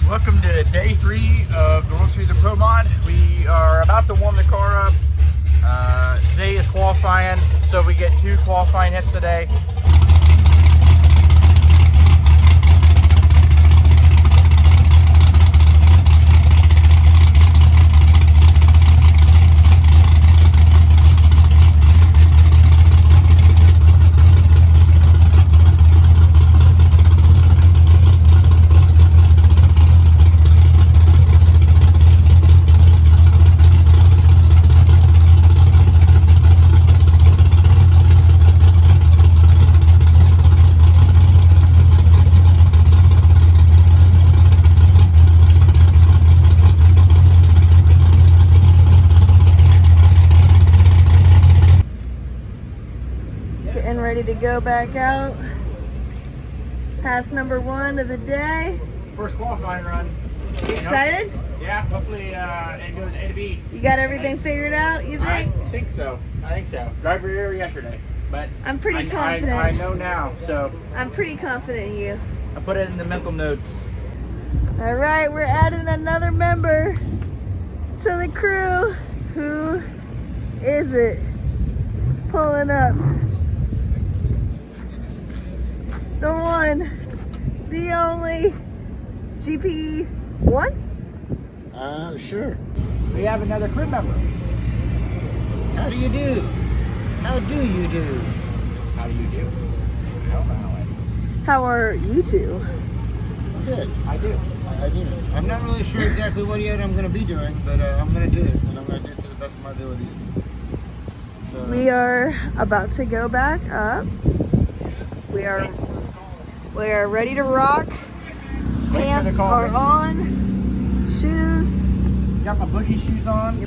Welcome to day 3 of the World Series of Pro Mod. We are about to warm the car up. Today is qualifying, so we get 2 qualifying hits today. Getting ready to go back out. Pass number 1 of the day. First qualifying run. You excited? Yeah, hopefully it goes A to B. You got everything figured out, you think? I think so. Driver error yesterday, but I'm pretty confident. I know now, so I'm pretty confident in you. I put it in the mental notes. All right, we're adding another member to the crew. Who is it? Pulling up. The one, the only, GP1? Sure. We have another crew member. How do you do? How do you do? How do you do? I don't know how I do. How are you two? Good. I do. I do. I'm not really sure exactly what yet I'm going to be doing, but I'm going to do it, and I'm going to do it to the best of my abilities. So, We are about to go back up. We are ready to rock. Pants are on. Shoes. Got my boogie shoes on.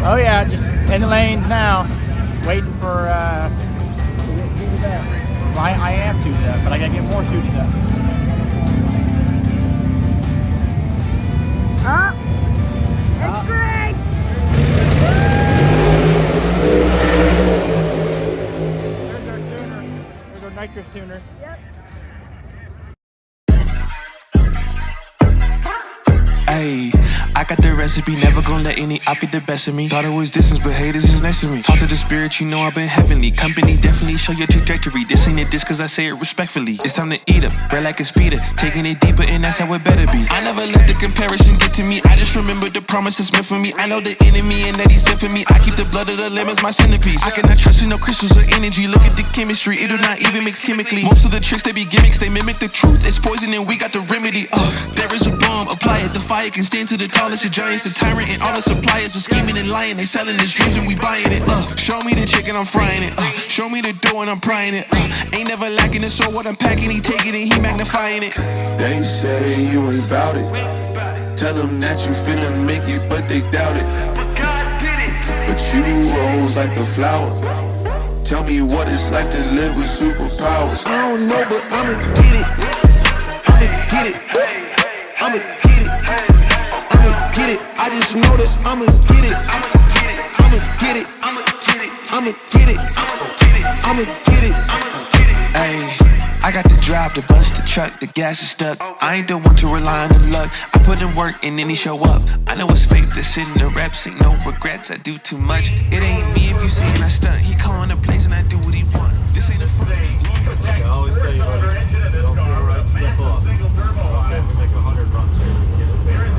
Oh yeah, just in the lanes now, waiting for, well, I am suited up, but I gotta get more suited up. Up. It's Greg. There's our tuner. There's our nitrous tuner. Yep. Ayy, I got the recipe, never gonna let any op get the best of me. Thought it was distance, but haters is next to me. Talk to the spirit, you know I've been heavenly. Company definitely show your trajectory. This ain't a diss cause I say it respectfully. It's time to eat up, red like a speeder. Taking it deeper and that's how it better be. I never let the comparison get to me. I just remember the promises meant for me. I know the enemy and that he sent for me. I keep the blood of the lemons my centerpiece. I cannot trust in no crystals or energy. Look at the chemistry, it do not even mix chemically. Most of the tricks they be gimmicks, they mimic the truth. It's poison and we got the remedy. There is a bomb, apply it. The fire can stand to the tallest of giants. The tyrant and all the suppliers are scheming and lying. They selling his dreams and we buying it. Show me the chicken, I'm frying it. Show me the dough and I'm prying it. Ain't never lacking it, so what I'm packing, he taking it, he magnifying it. They say you ain't bout it. Tell them that you finna make it, but they doubt it. But you rose like the flower. Tell me what it's like to live with superpowers. I don't know, but I'ma get it. I'ma get it. I'ma get it. I'ma get it. I just know that I'ma get it. I'ma get it. I'ma get it. I'ma get it. I'ma get it. Ayy, I got the drive to bust the truck, the gas is stuck. I ain't the one to rely on the luck. I put in work and then he show up. I know it's faith that's in the reps, ain't no regrets, I do too much. It ain't me if you see it, I stunt. He calling the place and I do what he want. This ain't a front. I always tell you, buddy, don't feel right, step off. Take 100 runs here. There is a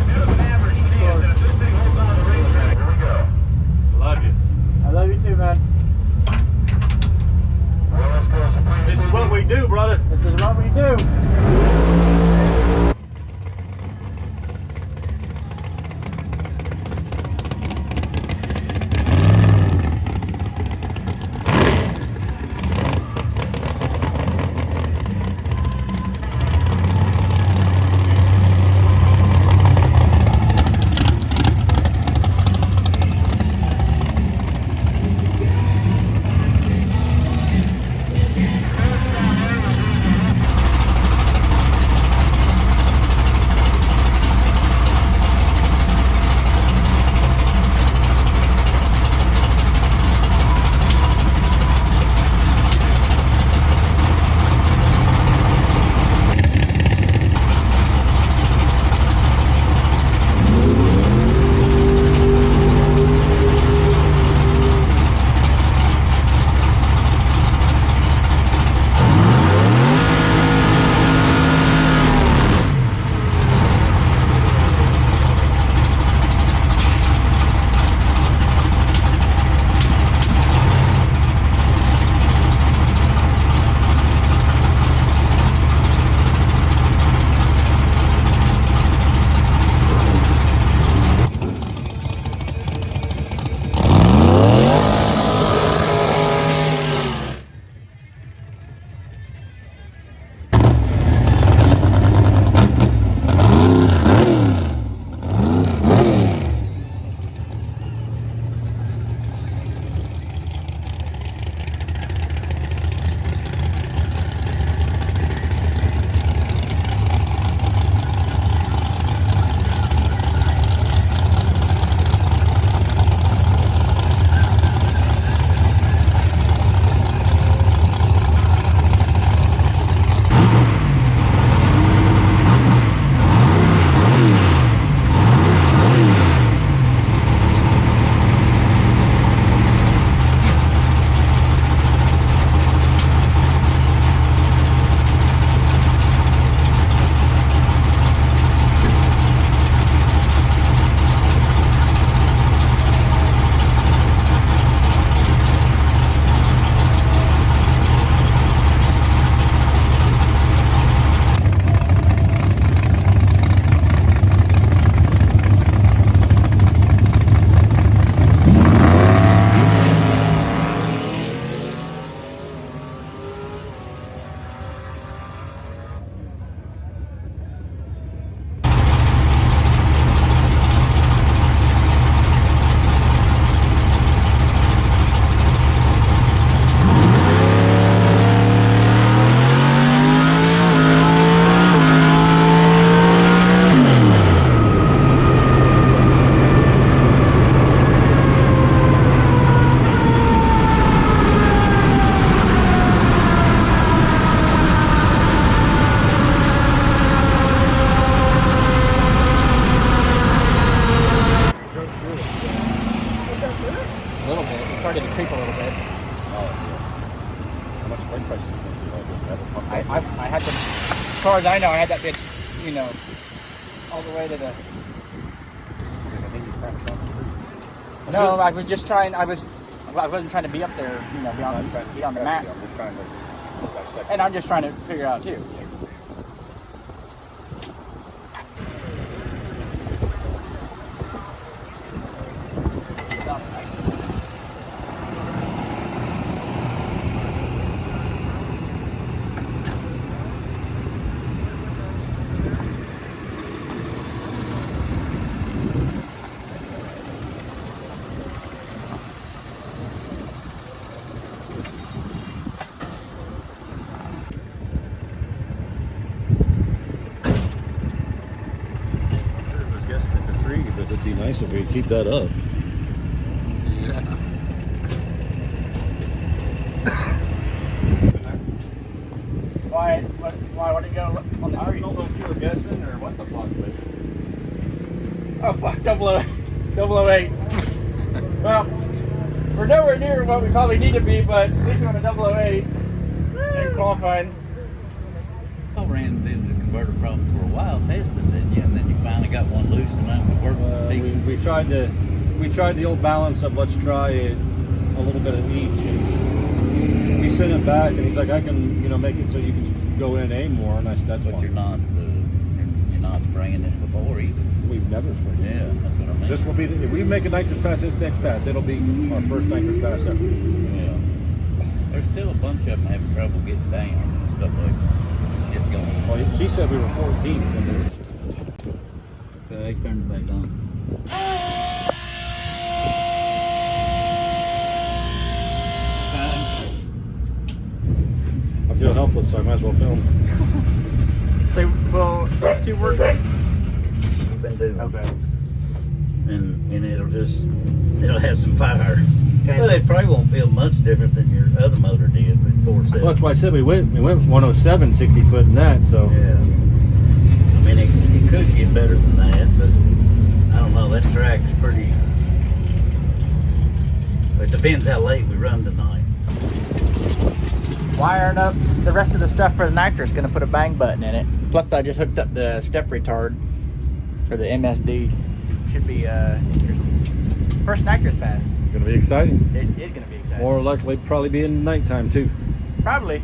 bit of an average chance that if this thing holds on the racetrack, here we go. Love you. I love you too, man. do, brother. This is what we do. started to creep a little bit. How much brake press do you think you have to pump? I had to, as far as I know, I had that bitch, you know, all the way to the. I think you cramped down the creep. No, I was just trying. I wasn't trying to be up there, you know, be on the mat. I'm just trying to dissect. And I'm just trying to figure out too. It'd be nice if we could keep that up. Yeah. Why would it go on the I tree? don't know if you were guessing or what the fuck, but Oh fuck, 008. Well, we're nowhere near what we probably need to be, but at least we're on a 008 and qualifying. I ran into the converter problem for a while testing, didn't you? And then you finally got one loose and that would work decent. we tried the old balance of let's try a little bit of each. And he sent it back, and he's like, I can, you know, make it so you can go in and aim more, and that's But fine. you're not spraying it before either. We've never sprayed it. Yeah, that's what I mean. This will be, if we make a nitrous pass this next pass, it'll be our first nitrous pass ever. Yeah. There's still a bunch of them having trouble getting down and stuff like that. Get going. Well, she said we were 14 when we were. Okay, turn it back on. I feel helpless, so I might as well film. So, well, those two work. We've been doing. Okay. And it'll have some power. Well, it probably won't feel much different than your other motor did with 4.7. Well, that's why I said we went 107 60 foot in that, so. Yeah. I mean, it could get better than that, but I don't know. That track's pretty. It depends how late we run tonight. Wiring up the rest of the stuff for the nitrous. Going to put a bang button in it. Plus, I just hooked up the step retard for the MSD. Should be interesting. First nitrous pass. Gonna be exciting. It is going to be exciting. More likely, probably be in nighttime too. Probably.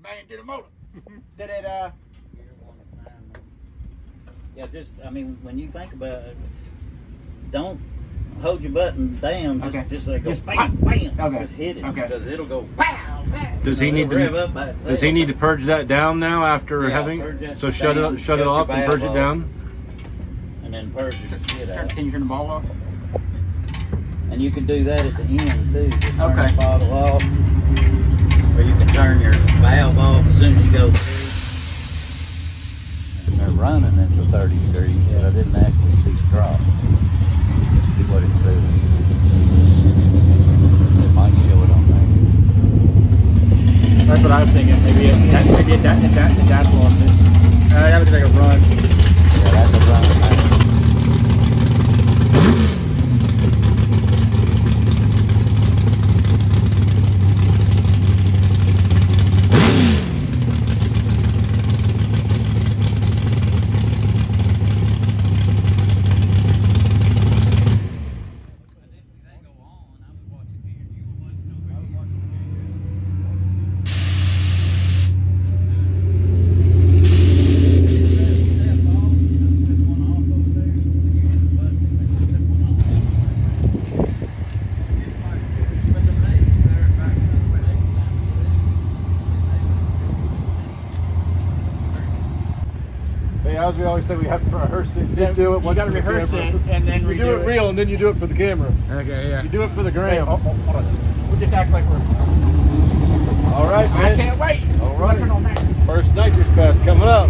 Bang into the motor. Did it, Yeah, just, I mean, when you think about it, don't hold your button down, just like go Just bam, pop. bam, Okay. just hit it, Okay. because it'll go pow, pow. Does he need to? rev up by itself. Does he need to purge that down now after Yeah, having? purge that So shut down, it shut your off and valve purge it off. down. And then purge the shit out. can you turn the ball off? And you can do that at the end too. Just turn Okay. the bottle off, or you can turn your valve off as soon as you go through. And they're running at the 30 degrees, but I didn't actually see the drop. Let's see what it says. It might show it on there. That's what I was thinking. Maybe that's lost it. That would be like a run. Yeah, that's a run. As we always say, we have to rehearse it. You do it. You got to rehearse it and then You do it real, and then you do it for the camera. Okay, yeah. You do it for the gram. Hold on. We'll just act like we're. All right, I man. can't wait. All right. Working on that. First nitrous pass coming up.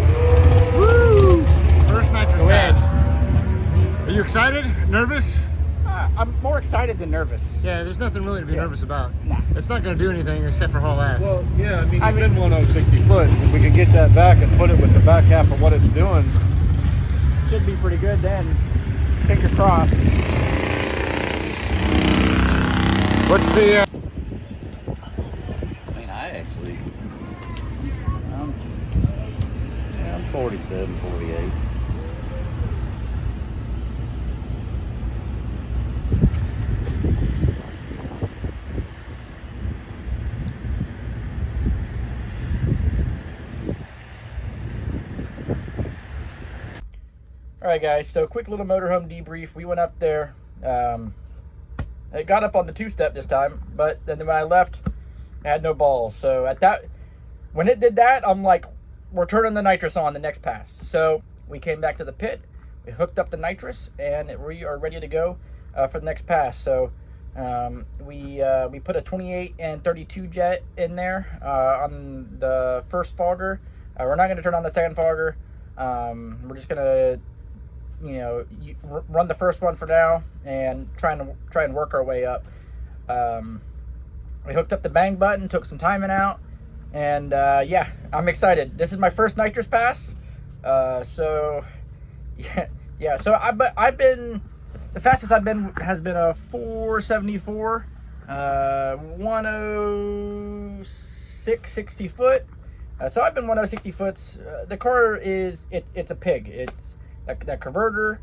Woo! First nitrous Go ahead. pass. Are you excited? Nervous? I'm more excited than nervous. Yeah, there's nothing really to be nervous about. Nah. It's not going to do anything except for haul ass. Well, yeah, I mean, it's been 1060 foot. If we can get that back and put it with the back half of what it's doing. Should be pretty good then. Fingers crossed. What's the... I mean, I'm 47, 48. Alright guys, so quick little motorhome debrief. We went up there. It got up on the two-step this time, but then when I left, I had no balls. So when it did that, I'm like, we're turning the nitrous on the next pass. So we came back to the pit, we hooked up the nitrous, and we are ready to go for the next pass. So we put a 28 and 32 jet in there on the first fogger. We're not going to turn on the second fogger. We're just going to run the first one for now and try and work our way up. We hooked up the bang button, took some timing out, and yeah, I'm excited. This is my first nitrous pass, so yeah. So I've been, the fastest I've been has been a 474, 106 60 foot. So I've been 160 foot. The car is it's a pig. It's that converter.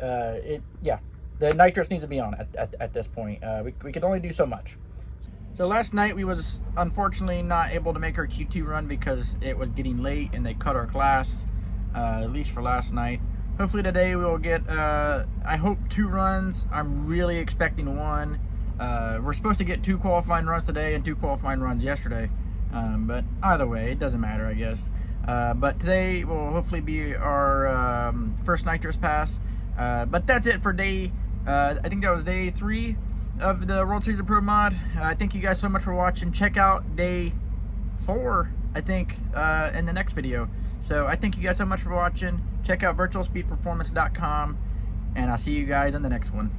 Yeah, the nitrous needs to be on at this point. We could only do so much. So last night we was unfortunately not able to make our Q2 run because it was getting late and they cut our class, at least for last night. Hopefully today we will get, I hope 2 runs. I'm really expecting 1. We're supposed to get 2 qualifying runs today and 2 qualifying runs yesterday. But either way, it doesn't matter, I guess. But today will hopefully be our first nitrous pass. But that's it for day, I think that was day 3 of the World Series of Pro Mod. Thank you guys so much for watching. Check out day 4, I think, in the next video. So I thank you guys so much for watching. Check out virtualspeedperformance.com, and I'll see you guys in the next one.